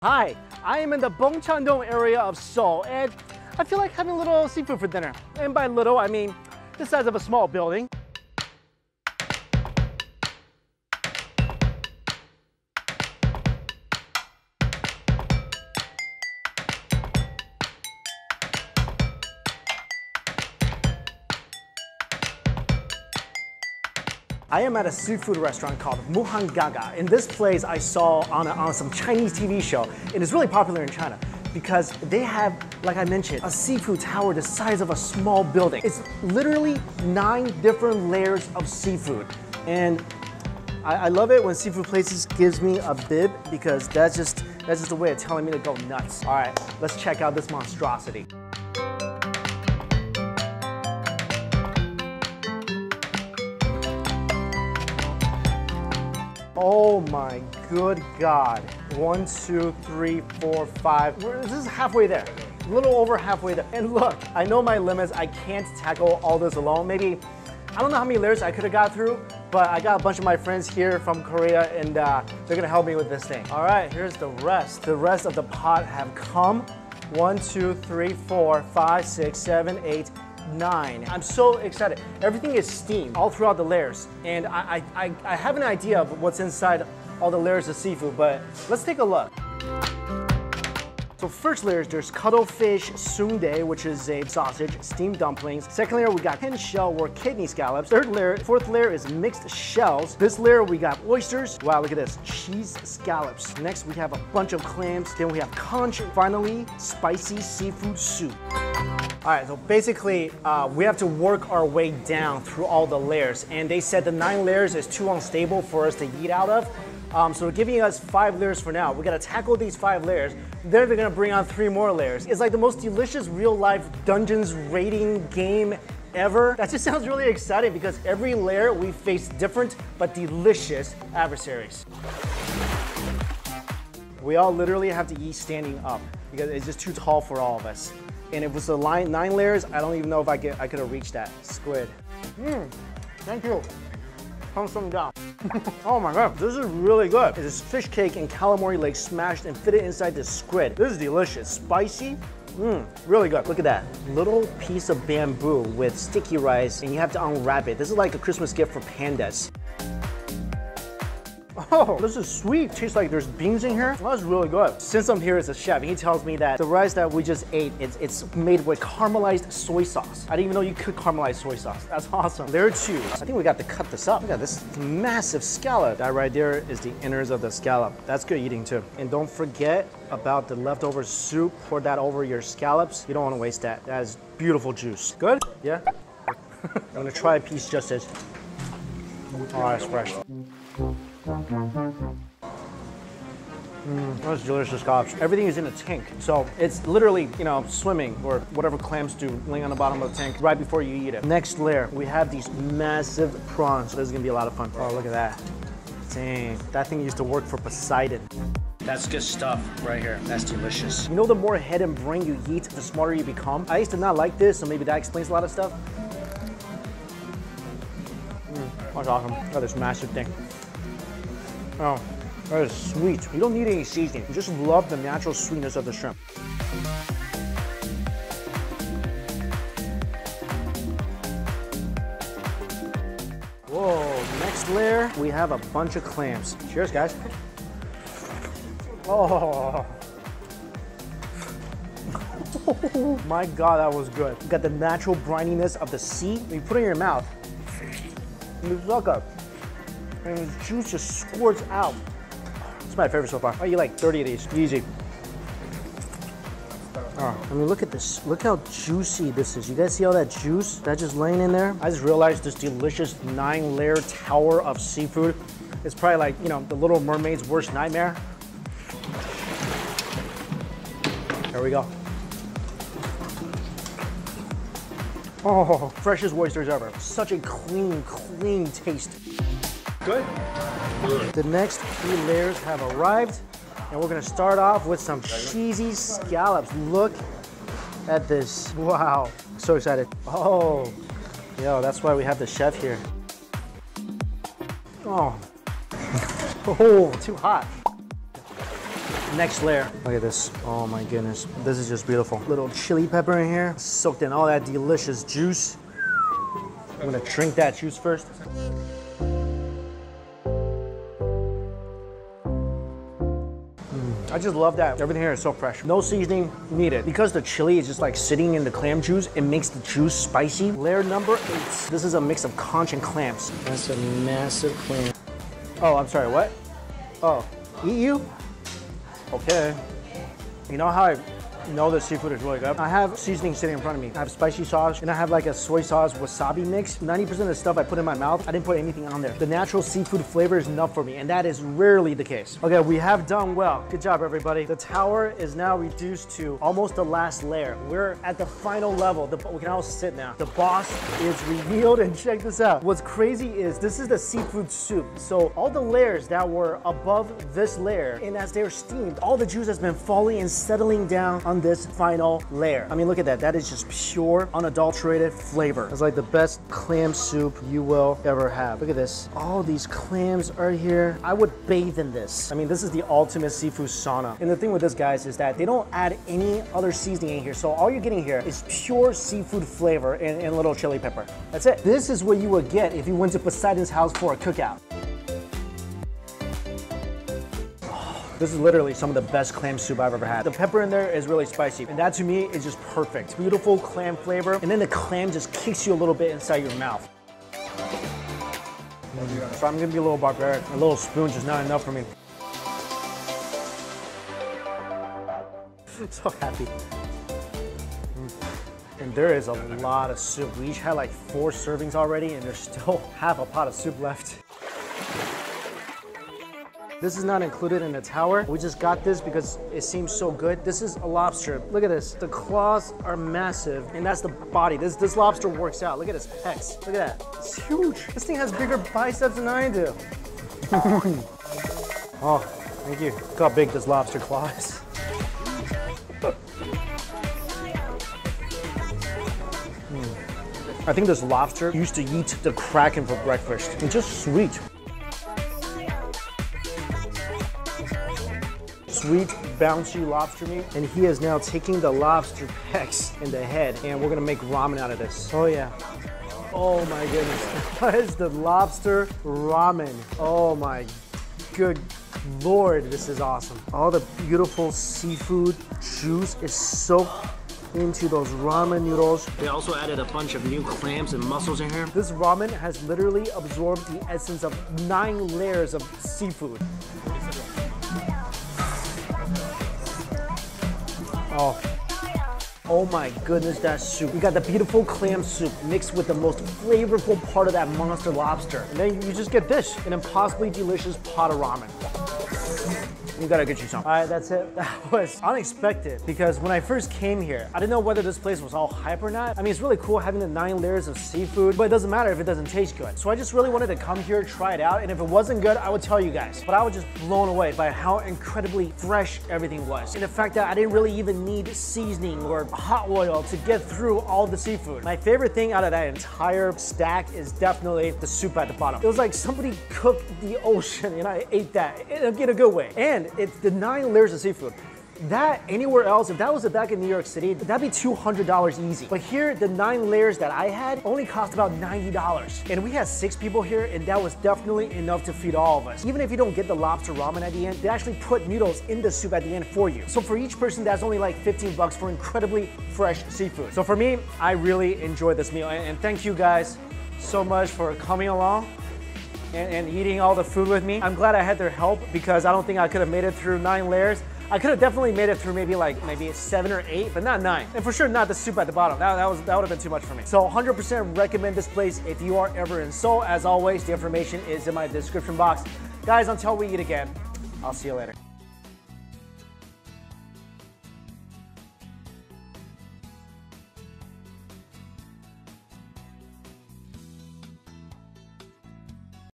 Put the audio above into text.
Hi, I am in the Bongcheon-dong area of Seoul, and I feel like having a little seafood for dinner. And by little, I mean the size of a small building. I am at a seafood restaurant called Muhangaga. In this place I saw on some Chinese TV show, and it's really popular in China because they have, like I mentioned, a seafood tower the size of a small building. It's literally 9 different layers of seafood. And I love it when seafood places gives me a bib because that's just a way of telling me to go nuts. All right, let's check out this monstrosity. Oh my good God. 1, 2, 3, 4, 5. This is halfway there. A little over halfway there. And look, I know my limits. I can't tackle all this alone. Maybe, I don't know how many layers I could have got through, but I got a bunch of my friends here from Korea and they're gonna help me with this thing. All right, here's the rest. The rest of the pot have come. 1, 2, 3, 4, 5, 6, 7, 8, 9. I'm so excited. Everything is steamed all throughout the layers. And I have an idea of what's inside all the layers of seafood, but let's take a look. So first layer, there's cuttlefish sundae, which is a sausage, steamed dumplings. Second layer, we got hen shell or kidney scallops. Third layer, fourth layer is mixed shells. This layer, we got oysters. Wow, look at this, cheese scallops. Next, we have a bunch of clams. Then we have conch. Finally, spicy seafood soup. All right, so basically, we have to work our way down through all the layers. And they said the 9 layers is too unstable for us to eat out of. So they're giving us 5 layers for now. We gotta tackle these 5 layers. Then they're gonna bring on 3 more layers. It's like the most delicious real-life dungeons raiding game ever. That just sounds really exciting because every layer we face different but delicious adversaries. We all literally have to eat standing up because it's just too tall for all of us. And if it was the 9 layers, I don't even know if I could have reached that. Squid. Thank you. Thumbs down. Oh my God, this is really good. It's fish cake and calamari legs smashed and fitted inside the squid. This is delicious. Spicy. Really good. Look at that. Little piece of bamboo with sticky rice, and you have to unwrap it. This is like a Christmas gift for pandas. Oh, this is sweet. Tastes like there's beans in here. Well, that's really good. Since I'm here as a chef, he tells me that the rice that we just ate, it's made with caramelized soy sauce. I didn't even know you could caramelize soy sauce. That's awesome. Layer 2. I think we got to cut this up. Look at this massive scallop. That right there is the innards of the scallop. That's good eating too. And don't forget about the leftover soup. Pour that over your scallops. You don't want to waste that. That is beautiful juice. Good? Yeah? I'm gonna try a piece just as. Oh, that's fresh. That's delicious scallops. Everything is in a tank. So it's literally, you know, swimming or whatever clams do, laying on the bottom of the tank right before you eat it. Next layer, we have these massive prawns. This is gonna be a lot of fun. Oh, look at that. Dang, that thing used to work for Poseidon. That's good stuff right here. That's delicious. You know, the more head and brain you eat, the smarter you become. I used to not like this, so maybe that explains a lot of stuff. That's awesome. Look at this massive thing. Oh, that is sweet. You don't need any seasoning. You just love the natural sweetness of the shrimp. Whoa, next layer, we have a bunch of clams. Cheers, guys. Oh. Oh my God, that was good. You got the natural brininess of the sea. When you put it in your mouth, you suck up. And the juice just squirts out. It's my favorite so far. I eat like 30 of these, easy. Oh, I mean, look at this. Look how juicy this is. You guys see all that juice that's just laying in there? I just realized this delicious 9-layer tower of seafood is probably like, you know, the Little Mermaid's worst nightmare. There we go. Oh, freshest oysters ever. Such a clean, clean taste. Good? Good. The next 3 layers have arrived, and we're gonna start off with some cheesy scallops. Look at this. Wow, so excited. Oh, yo, that's why we have the chef here. Oh, oh, too hot. Next layer. Look at this. Oh my goodness. This is just beautiful. Little chili pepper in here, soaked in all that delicious juice. I'm gonna drink that juice first. I just love that everything here is so fresh. No seasoning needed. Because the chili is just like sitting in the clam juice, it makes the juice spicy. Layer number 8. This is a mix of conch and clams. That's a massive clam. Oh, I'm sorry, what? Oh, eat you? Okay. You know how I know the seafood is really good? I have seasoning sitting in front of me. I have spicy sauce, and I have like a soy sauce wasabi mix. 90% of the stuff I put in my mouth, I didn't put anything on there. The natural seafood flavor is enough for me, and that is rarely the case. Okay, we have done well. Good job, everybody. The tower is now reduced to almost the last layer. We're at the final level. We can all sit now. The boss is revealed, and check this out. What's crazy is this is the seafood soup. So all the layers that were above this layer, and as they're steamed, all the juice has been falling and settling down on this final layer. I mean, look at that. That is just pure, unadulterated flavor. It's like the best clam soup you will ever have. Look at this. All these clams are here. I would bathe in this. I mean, this is the ultimate seafood sauna. And the thing with this, guys, is that they don't add any other seasoning in here. So all you're getting here is pure seafood flavor and a little chili pepper. That's it. This is what you would get if you went to Poseidon's house for a cookout. This is literally some of the best clam soup I've ever had. The pepper in there is really spicy, and that to me is just perfect. Beautiful clam flavor, and then the clam just kicks you a little bit inside your mouth. So I'm gonna be a little barbaric. A little spoon just not enough for me. So happy. And there is a lot of soup. We each had like 4 servings already, and there's still half a pot of soup left. This is not included in the tower. We just got this because it seems so good. This is a lobster. Look at this. The claws are massive, and that's the body. This lobster works out. Look at his pecs. Look at that. It's huge. This thing has bigger biceps than I do. Oh, thank you. Look how big this lobster claw is. I think this lobster used to eat the Kraken for breakfast. It's just sweet. Sweet, bouncy lobster meat. And he is now taking the lobster pecs in the head, and we're gonna make ramen out of this. Oh yeah. Oh my goodness. That is the lobster ramen. Oh my good Lord, this is awesome. All the beautiful seafood juice is soaked into those ramen noodles. They also added a bunch of new clams and mussels in here. This ramen has literally absorbed the essence of 9 layers of seafood. Oh my goodness, that soup. You got the beautiful clam soup mixed with the most flavorful part of that monster lobster. And then you just get this, an impossibly delicious pot of ramen. You gotta get you some. All right, that's it. That was unexpected because when I first came here, I didn't know whether this place was all hype or not. I mean, it's really cool having the 9 layers of seafood, but it doesn't matter if it doesn't taste good. So I just really wanted to come here, try it out, and if it wasn't good, I would tell you guys. But I was just blown away by how incredibly fresh everything was. And the fact that I didn't really even need seasoning or hot oil to get through all the seafood. My favorite thing out of that entire stack is definitely the soup at the bottom. It was like somebody cooked the ocean and I ate that in a good way. And it's the 9 layers of seafood. That anywhere else, if that was back in New York City, that'd be $200 easy. But here, the 9 layers that I had only cost about $90. And we had 6 people here, and that was definitely enough to feed all of us. Even if you don't get the lobster ramen at the end, they actually put noodles in the soup at the end for you. So for each person, that's only like 15 bucks for incredibly fresh seafood. So for me, I really enjoyed this meal. And thank you guys so much for coming along and eating all the food with me. I'm glad I had their help because I don't think I could have made it through 9 layers. I could have definitely made it through maybe 7 or 8, but not 9. And for sure not the soup at the bottom. That would have been too much for me. So 100% recommend this place if you are ever in Seoul. As always, the information is in my description box. Guys, until we eat again, I'll see you later.